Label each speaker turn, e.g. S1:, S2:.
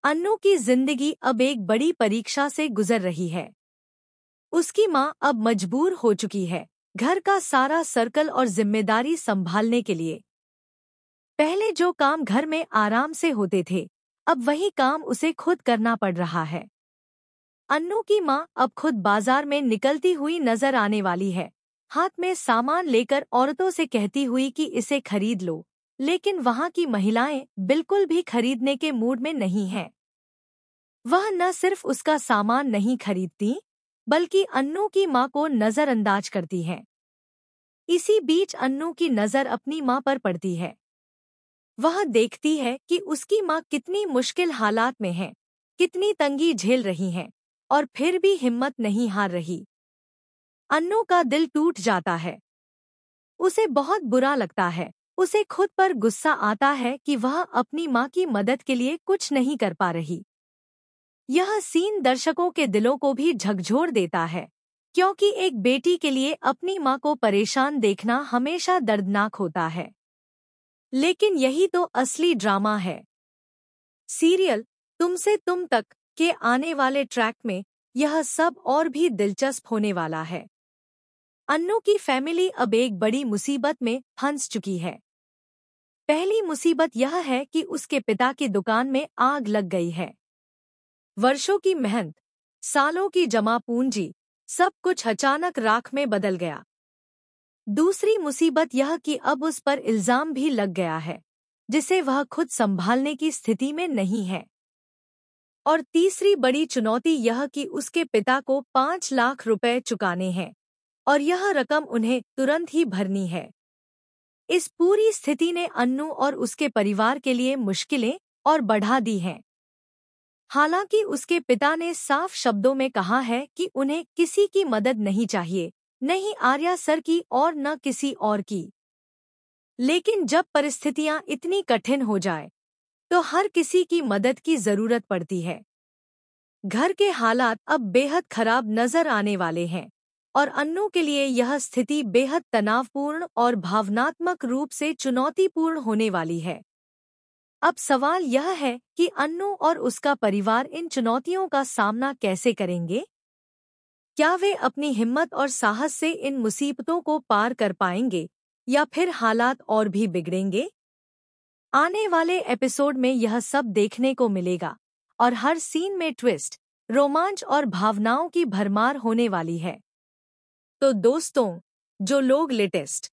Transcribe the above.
S1: अन्नू की जिंदगी अब एक बड़ी परीक्षा से गुजर रही है। उसकी माँ अब मजबूर हो चुकी है घर का सारा सर्कल और जिम्मेदारी संभालने के लिए। पहले जो काम घर में आराम से होते थे, अब वही काम उसे खुद करना पड़ रहा है। अन्नू की माँ अब खुद बाजार में निकलती हुई नजर आने वाली है, हाथ में सामान लेकर औरतों से कहती हुई कि इसे खरीद लो, लेकिन वहाँ की महिलाएं बिल्कुल भी खरीदने के मूड में नहीं हैं। वह न सिर्फ उसका सामान नहीं खरीदती, बल्कि अन्नू की माँ को नजरअंदाज करती हैं। इसी बीच अन्नू की नजर अपनी माँ पर पड़ती है। वह देखती है कि उसकी माँ कितनी मुश्किल हालात में है, कितनी तंगी झेल रही हैं, और फिर भी हिम्मत नहीं हार रही। अन्नू का दिल टूट जाता है। उसे बहुत बुरा लगता है। उसे खुद पर गुस्सा आता है कि वह अपनी माँ की मदद के लिए कुछ नहीं कर पा रही। यह सीन दर्शकों के दिलों को भी झकझोर देता है, क्योंकि एक बेटी के लिए अपनी माँ को परेशान देखना हमेशा दर्दनाक होता है। लेकिन यही तो असली ड्रामा है। सीरियल तुमसे तुम तक के आने वाले ट्रैक में यह सब और भी दिलचस्प होने वाला है। अन्नू की फैमिली अब एक बड़ी मुसीबत में फंस चुकी है। पहली मुसीबत यह है कि उसके पिता की दुकान में आग लग गई है। वर्षों की मेहनत, सालों की जमा पूंजी, सब कुछ अचानक राख में बदल गया। दूसरी मुसीबत यह कि अब उस पर इल्जाम भी लग गया है, जिसे वह खुद संभालने की स्थिति में नहीं है। और तीसरी बड़ी चुनौती यह कि उसके पिता को 5 लाख रुपए चुकाने हैं, और यह रकम उन्हें तुरंत ही भरनी है। इस पूरी स्थिति ने अन्नू और उसके परिवार के लिए मुश्किलें और बढ़ा दी हैं। हालांकि उसके पिता ने साफ शब्दों में कहा है कि उन्हें किसी की मदद नहीं चाहिए, नहीं आर्या सर की और न किसी और की। लेकिन जब परिस्थितियां इतनी कठिन हो जाए, तो हर किसी की मदद की जरूरत पड़ती है। घर के हालात अब बेहद खराब नजर आने वाले हैं, और अन्नू के लिए यह स्थिति बेहद तनावपूर्ण और भावनात्मक रूप से चुनौतीपूर्ण होने वाली है। अब सवाल यह है कि अन्नू और उसका परिवार इन चुनौतियों का सामना कैसे करेंगे? क्या वे अपनी हिम्मत और साहस से इन मुसीबतों को पार कर पाएंगे, या फिर हालात और भी बिगड़ेंगे? आने वाले एपिसोड में यह सब देखने को मिलेगा, और हर सीन में ट्विस्ट, रोमांच और भावनाओं की भरमार होने वाली है। तो दोस्तों, जो लोग लेटेस्ट